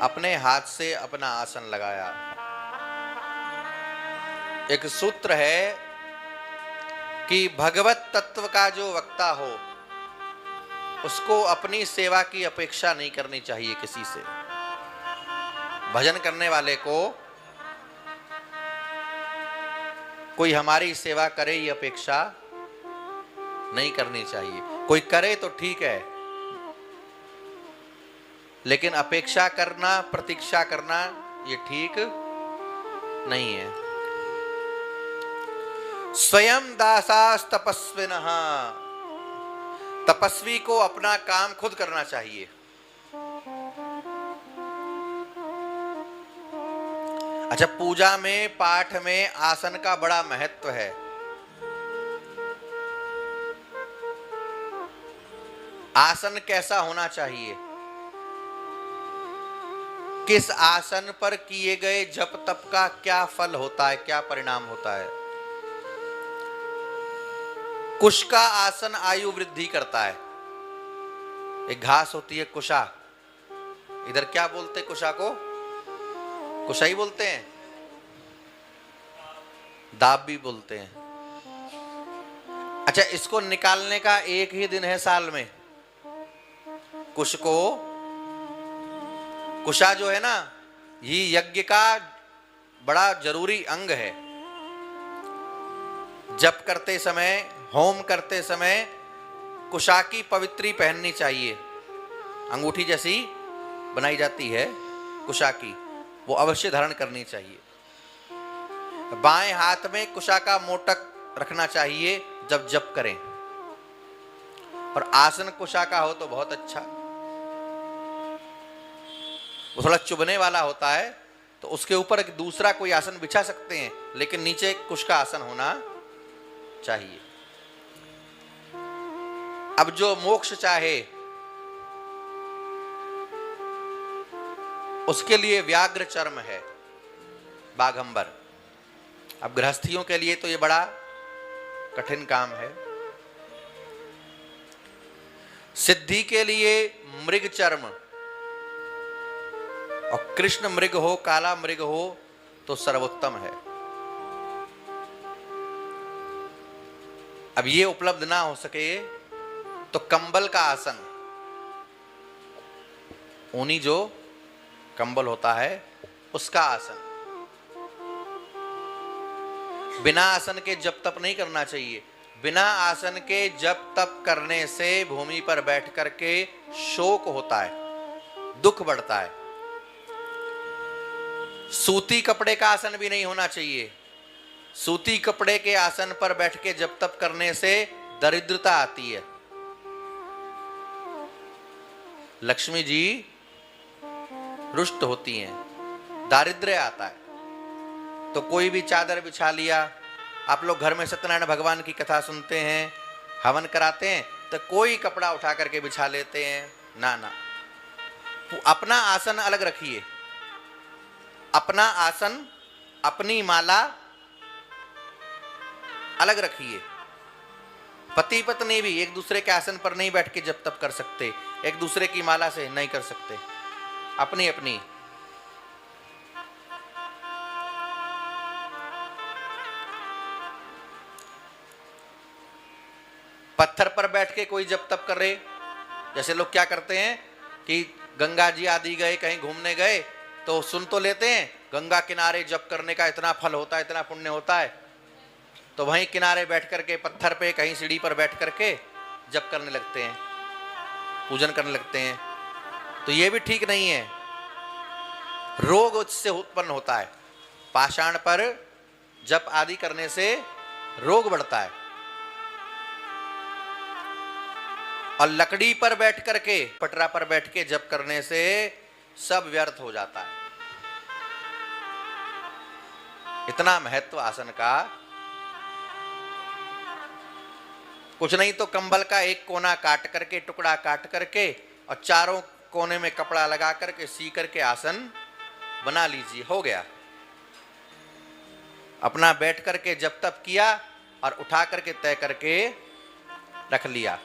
अपने हाथ से अपना आसन लगाया। एक सूत्र है कि भगवत तत्व का जो वक्ता हो उसको अपनी सेवा की अपेक्षा नहीं करनी चाहिए किसी से। भजन करने वाले को कोई हमारी सेवा करे ये अपेक्षा नहीं करनी चाहिए। कोई करे तो ठीक है, लेकिन अपेक्षा करना, प्रतीक्षा करना ये ठीक नहीं है। स्वयं दासास तपस्विनः, तपस्वी को अपना काम खुद करना चाहिए। अच्छा, पूजा में, पाठ में आसन का बड़ा महत्व है। आसन कैसा होना चाहिए, किस आसन पर किए गए जप तप का क्या फल होता है, क्या परिणाम होता है। कुश का आसन आयु वृद्धि करता है। एक घास होती है कुशा, इधर क्या बोलते हैं कुशा को? कुशा ही बोलते हैं, दाब भी बोलते हैं। अच्छा, इसको निकालने का एक ही दिन है साल में। कुश को, कुशा जो है ना, ये यज्ञ का बड़ा जरूरी अंग है। जप करते समय, होम करते समय कुशा की पवित्री पहननी चाहिए। अंगूठी जैसी बनाई जाती है कुशा की, वो अवश्य धारण करनी चाहिए। बाएं हाथ में कुशा का मोटक रखना चाहिए जब जप करें, और आसन कुशा का हो तो बहुत अच्छा। वो थोड़ा चुभने वाला होता है तो उसके ऊपर एक दूसरा कोई आसन बिछा सकते हैं, लेकिन नीचे कुश का आसन होना चाहिए। अब जो मोक्ष चाहे उसके लिए व्याघ्र चर्म है, बाघंबर। अब गृहस्थियों के लिए तो ये बड़ा कठिन काम है। सिद्धि के लिए मृग चर्म, और कृष्ण मृग हो, काला मृग हो तो सर्वोत्तम है। अब ये उपलब्ध ना हो सके तो कंबल का आसन, ऊनी जो कंबल होता है उसका आसन। बिना आसन के जप तप नहीं करना चाहिए। बिना आसन के जप तप करने से भूमि पर बैठ करके शोक होता है, दुख बढ़ता है। सूती कपड़े का आसन भी नहीं होना चाहिए। सूती कपड़े के आसन पर बैठ के जप तप करने से दरिद्रता आती है। लक्ष्मी जी रुष्ट होती हैं, दारिद्र्य आता है। तो कोई भी चादर बिछा लिया, आप लोग घर में सत्यनारायण भगवान की कथा सुनते हैं, हवन कराते हैं, तो कोई कपड़ा उठा करके बिछा लेते हैं। ना ना, अपना आसन अलग रखिए। अपना आसन, अपनी माला अलग रखिए। पति पत्नी भी एक दूसरे के आसन पर नहीं बैठ के जप तप कर सकते, एक दूसरे की माला से नहीं कर सकते, अपनी अपनी। पत्थर पर बैठ के कोई जप तप कर रहे, जैसे लोग क्या करते हैं कि गंगा जी आदि गए, कहीं घूमने गए तो सुन तो लेते हैं गंगा किनारे जप करने का इतना फल होता है, इतना पुण्य होता है, तो वहीं किनारे बैठ करके, पत्थर पे, कहीं सीढ़ी पर बैठ करके जप करने लगते हैं, पूजन करने लगते हैं। तो ये भी ठीक नहीं है। रोग उससे उत्पन्न होता है। पाषाण पर जप आदि करने से रोग बढ़ता है। और लकड़ी पर बैठ करके, पटरा पर बैठ के जप करने से सब व्यर्थ हो जाता है। इतना महत्व आसन का। कुछ नहीं तो कंबल का एक कोना काट करके, टुकड़ा काट करके, और चारों कोने में कपड़ा लगा करके सी करके आसन बना लीजिए, हो गया। अपना बैठ करके जप तप किया और उठा करके तय करके रख लिया।